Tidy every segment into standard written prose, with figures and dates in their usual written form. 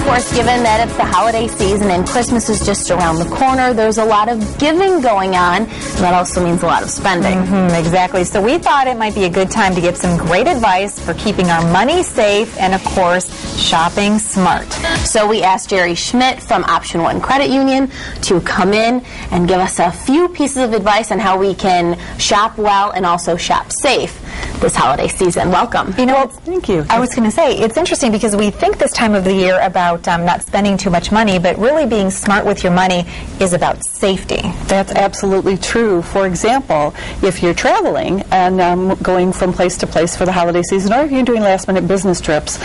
course, given that it's the holiday season and Christmas is just around the corner, there's a lot of giving going on, and that also means a lot of spending. Exactly. So we thought it might be a good time to get some great advice for keeping our money safe and, of course, shopping smart. So we asked Jerry Schmidt from Option 1 Credit Union to come in and give us a few pieces of advice on how we can shop well and also shop safe this holiday season. Welcome. You know, well, thank you. I was going to say, it's interesting because we think this time of the year about not spending too much money, but really being smart with your money is about safety. That's absolutely true. For example, if you're traveling and going from place to place for the holiday season, or if you're doing last-minute business trips,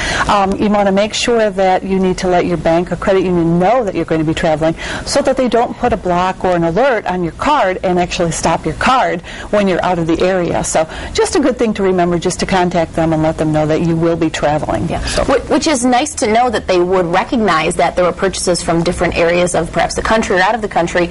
you want to make sure that you need to let your bank or credit union know that you're going to be traveling so that they don't put a block or an alert on your card and actually stop your card when you're out of the area. So just a good thing to remember, just to contact them and let them know that you will be traveling. Yeah. So. Which is nice to know that they would recognize that there were purchases from different areas of perhaps the country or out of the country,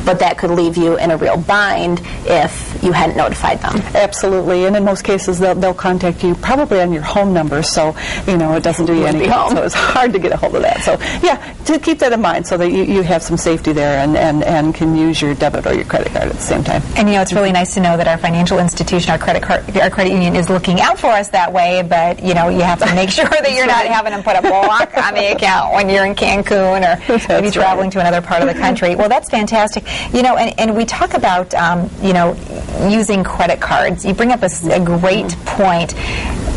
but that could leave you in a real bind if you hadn't notified them. Absolutely, and in most cases they'll contact you probably on your home number, so you know it doesn't do you any good. So it's hard to get a hold of that. So yeah, to keep that in mind so that you have some safety there and can use your debit or your credit card at the same time. And you know, it's really nice to know that our financial institution, our credit union, is looking out for us that way, but you know, you have to make sure that you're not having them put a block on the account when you're in Cancun or maybe traveling to another part of the country. Well, that's fantastic. You know, and we talk about you know, using credit cards. You bring up a great point.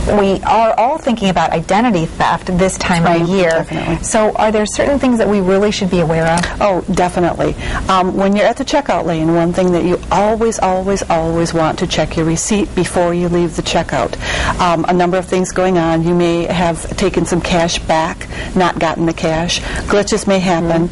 We are all thinking about identity theft this time of year. Definitely. So are there certain things that we really should be aware of? Oh, definitely. When you're at the checkout lane, one thing that you always want to check your receipt before you leave the checkout. A number of things going on. You may have taken some cash back, not gotten the cash. Glitches may happen.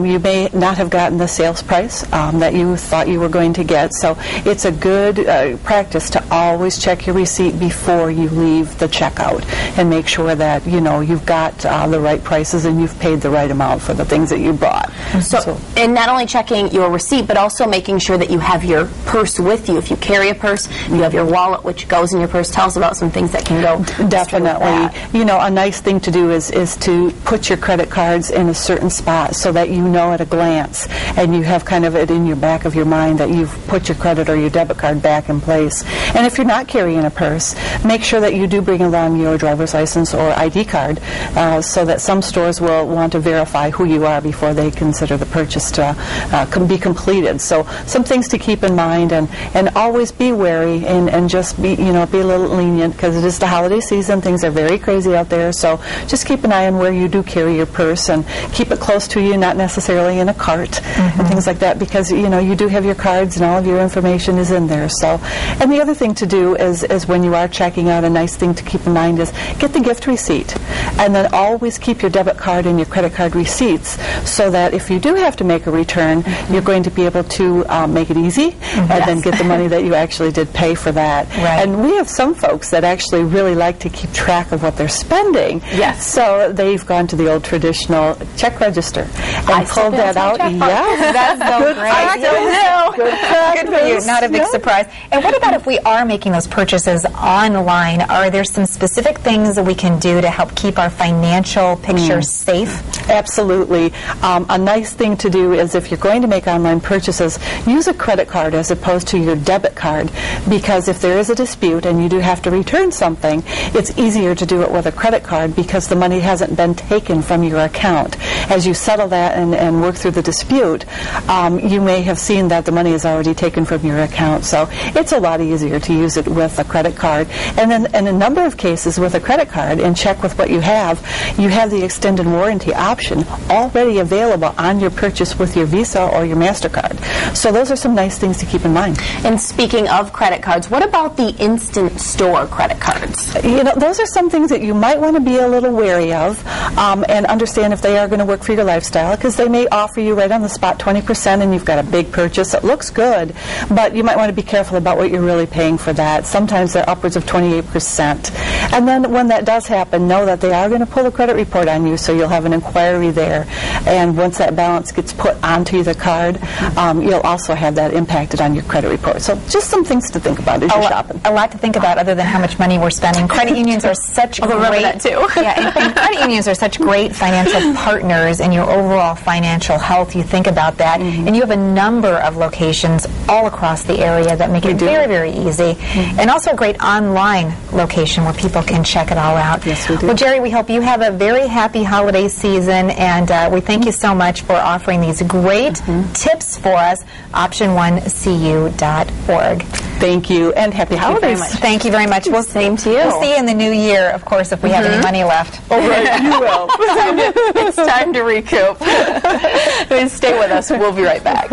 You may not have gotten the sales price that you thought you were going to get. So it's a good practice to always check your receipt before you leave the checkout and make sure that you know you've got the right prices and you've paid the right amount for the things that you bought. So, and not only checking your receipt, but also making sure that you have your purse with you. If you carry a purse, you have your wallet, which goes in your purse. Tell us about some things that can go. Definitely. You know, a nice thing to do is to put your credit cards in a certain spot so that you know at a glance and you have kind of it in your back of your mind that you've put your credit or your debit card back in place. And if you're not carrying a purse, make sure that you do bring along your driver's license or ID card so that some stores will want to verify who you are before they consider the purchase to be completed. So some things to keep in mind, and always be wary and just be, you know, be a little lenient because it is the holiday season. Things are very crazy out there, so just keep an eye on where you do carry your purse and keep it close to you, not necessarily in a cart and things like that, because you know you do have your cards and all of your information is in there. So, and the other thing to do is when you are checking out, a nice thing to keep in mind is get the gift receipt, and then always keep your debit card and your credit card receipts so that if you do have to make a return, you're going to be able to make it easy and then get the money that you actually did pay for that. Right. And we have some folks that actually really like to keep track of what they're spending. Yes. So they've gone to the old traditional check register and pulled that out. Yes. That's so Good great. practice. Good practice. Good for you. Not a big surprise. And what about if we are making those purchases online? Are there some specific things that we can do to help keep our financial picture safe? Absolutely. A nice thing to do is if you're going to make online purchases, use a credit card as opposed to your debit card, because if there is a dispute and you do have to return something, it's easier to do it with a credit card because the money hasn't been taken from your account. As you settle that and work through the dispute, you may have seen that the money is already taken from your account. So it's a lot easier to use it with a credit card. And then in a number of cases with a credit card, and check with what you have the extended warranty option already available on your purchase with your Visa or your MasterCard. So those are some nice things to keep in mind. And speaking of credit cards, what about the instant store credit cards? You know, those are some things that you might want to be a little wary of and understand if they are going to work for your lifestyle, because they may offer you right on the spot 20% and you've got a big purchase. It looks good, but you might want to be careful about what you're really paying for that. Sometimes they're upwards of 28%. And then when that does happen, know that they are going to pull a credit report on you, so you'll have an inquiry there. And once that balance gets put onto the card, you'll also have that impacted on your credit report. So just some some things to think about as you're shopping. A lot to think about other than how much money we're spending. Credit unions are such great... remember that too. and credit unions are such great financial partners in your overall financial health. You think about that. And you have a number of locations all across the area that make it very, very easy. And also a great online location where people can check it all out. Yes, we do. Well, Jerry, we hope you have a very happy holiday season, and we thank you so much for offering these great tips for us. Option1cu.org. Thank you, and happy holidays. Thank you very much. Well, same to you. We'll see you in the new year, of course, if we have any money left. Oh, right, you will. It's time to recoup. Stay with us. We'll be right back.